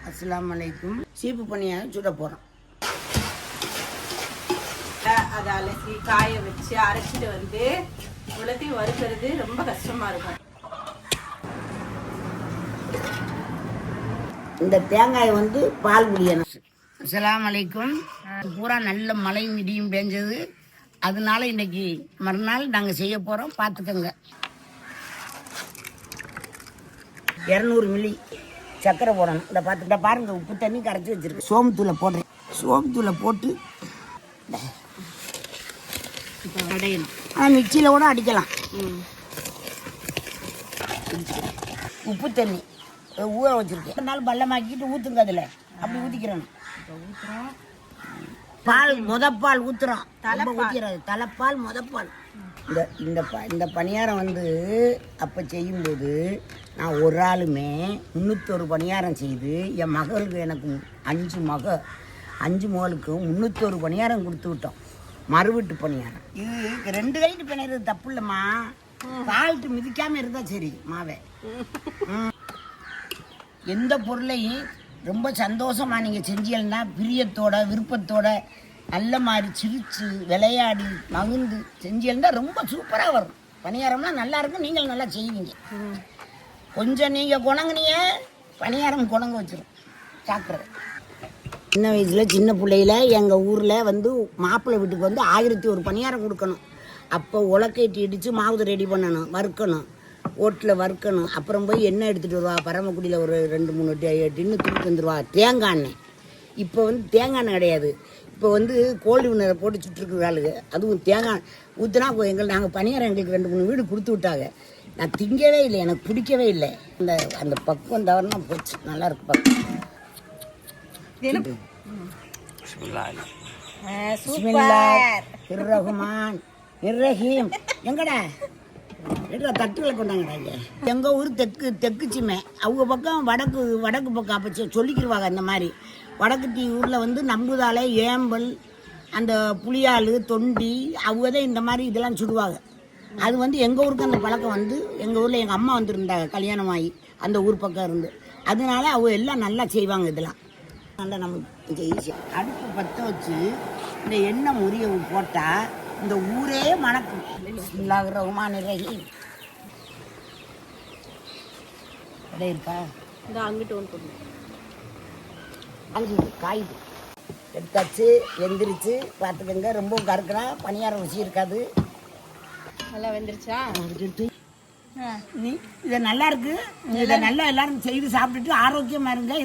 அஸ்ஸலாமு அலைக்கும். சீப்பு பணியாக சுட போகிறோம். அதை அலசி காய வச்சு அரைச்சிட்டு வந்து இவ்வளோத்தையும் வறுக்கிறது ரொம்ப கஷ்டமா இருக்கும். இந்த தேங்காயை வந்து பால் குடியணும். அஸ்ஸலாமு அலைக்கும். பூரா நல்ல மழையும் இடியும் பெஞ்சது. அதனால இன்னைக்கு மறுநாள் நாங்கள் செய்ய போகிறோம். பார்த்துக்கோங்க. 200 மில்லி சர்க்கரை போடணும். இந்த பார்த்துக்கிட்ட பாருங்க, உப்பு தண்ணி கரைச்சி வச்சிருக்கு. சோம்புத்தூளை போடுறேன். சோம்புத்தூளை போட்டு இப்போ அடையணும். ஆனால் மிக்சியில் கூட அடிக்கலாம். உப்பு தண்ணி ஊற வச்சிருக்கேன். ஒரு நாள் பள்ளமாக்கிட்டு ஊற்றுங்க. அதில் அப்படி ஊற்றிக்கிறணும். பால் முதப்பால் ஊற்றுறோம். ஊற்றிடுறது தலைப்பால் முதப்பால். இந்த பணியாரம் வந்து அப்போ செய்யும்போது நான் ஒரு ஆளுமே 301 பணியாரம் செய்து என் மகளுக்கு எனக்கு 5 மகளுக்கும் 301 பணியாரம் கொடுத்து விட்டோம். மறுவீட்டு பணியாரம். இது 2 கைட்டு பிணைறது தப்பு இல்லைம்மா. கால்ட்டு மிதிக்காமல் இருந்தால் சரி. மாவை எந்த பொருளையும் ரொம்ப சந்தோஷமாக நீங்கள் செஞ்சீங்கன்னா பிரியத்தோட விருப்பத்தோட நல்ல மாதிரி சிரித்து விளையாடி மகிழ்ந்து செஞ்சீங்கன்னா ரொம்ப சூப்பராக வரும். பணியாரம்லாம் நல்லா இருக்கும். நீங்கள் நல்லா செய்வீங்க. கொஞ்சம் நீங்கள் குணங்குனீங்க, பணியாரம் குணங்க வச்சிடும். சாப்பிட்றது சின்ன வயசில் சின்ன பிள்ளையில எங்கள் ஊரில் வந்து மாப்பிள்ளை வீட்டுக்கு வந்து 1001 பணியாரம் கொடுக்கணும். அப்போ உலக்கைட்டி இடித்து மாவு ரெடி பண்ணணும், வறுக்கணும், ஓட்டில் வறுக்கணும். அப்புறம் போய் எண்ணெய் எடுத்துகிட்டு வருவா. பரமக்குடியில் ஒரு 2-3 டின்னு தூக்கிட்டு வந்துடுவா. தேங்காய் எண்ணெய். இப்போ வந்து தேங்காய் எண்ணெய் கிடையாது. இப்போ வந்து கோல்டு வினரை போட்டு சுட்டுருக்குறாளுங்க. அதுவும் தேங்காய் ஊற்றினா நாங்கள் பணியாரம் எங்களுக்கு 2-3 வீடு கொடுத்து விட்டாங்க. நான் திங்கவே இல்லை. எனக்கு பிடிக்கவே இல்லை. அந்த பக்குவம் தவறுனா போச்சு. நல்லா இருக்கு பக்குவம். ரஹ்மான் ரஹீம். எங்கடா தட்டுகளை கொண்டாங்க. எங்கள் ஊர் தெற்கு சீமை. அவங்க பக்கம் வடக்கு பக்கம் அப்போ சொல்லிக்கிடுவாங்க. அந்த மாதிரி வடக்கு ஊரில் வந்து நம்புதாலை, ஏம்பல், அந்த புளியால், தொண்டி, அவங்க தான் இந்த மாதிரி இதெல்லாம் சுடுவாங்க. அது வந்து எங்கள் ஊருக்கு அந்த பழக்கம் வந்து எங்கள் ஊரில் எங்கள் அம்மா வந்துருந்தாங்க கல்யாணமாகி அந்த ஊர் பக்கம் இருந்து. அதனால அவங்க எல்லாம் நல்லா செய்வாங்க. இதெல்லாம் நல்லா நமக்கு ஈஸியாக அடுப்பு பற்ற வச்சு இந்த எண்ணெய் முறிய போட்டால் இந்த ஊரே மணக்கும். ரஹ்மான் ரஹீம். இருக்கா இந்த அங்கிட்டு ஒன்று போடணும். அஞ்சு காயுது எடுத்தாச்சு. எந்திரிச்சு பார்த்துக்கங்க. ரொம்ப கருக்கிறா பணியாரம் ருசி இருக்காது. நல்லா வெந்துருச்சா? இது நல்லா இருக்கு. இதை நல்லா எல்லாரும் செய்து சாப்பிட்டுட்டு ஆரோக்கியமாக இருங்க.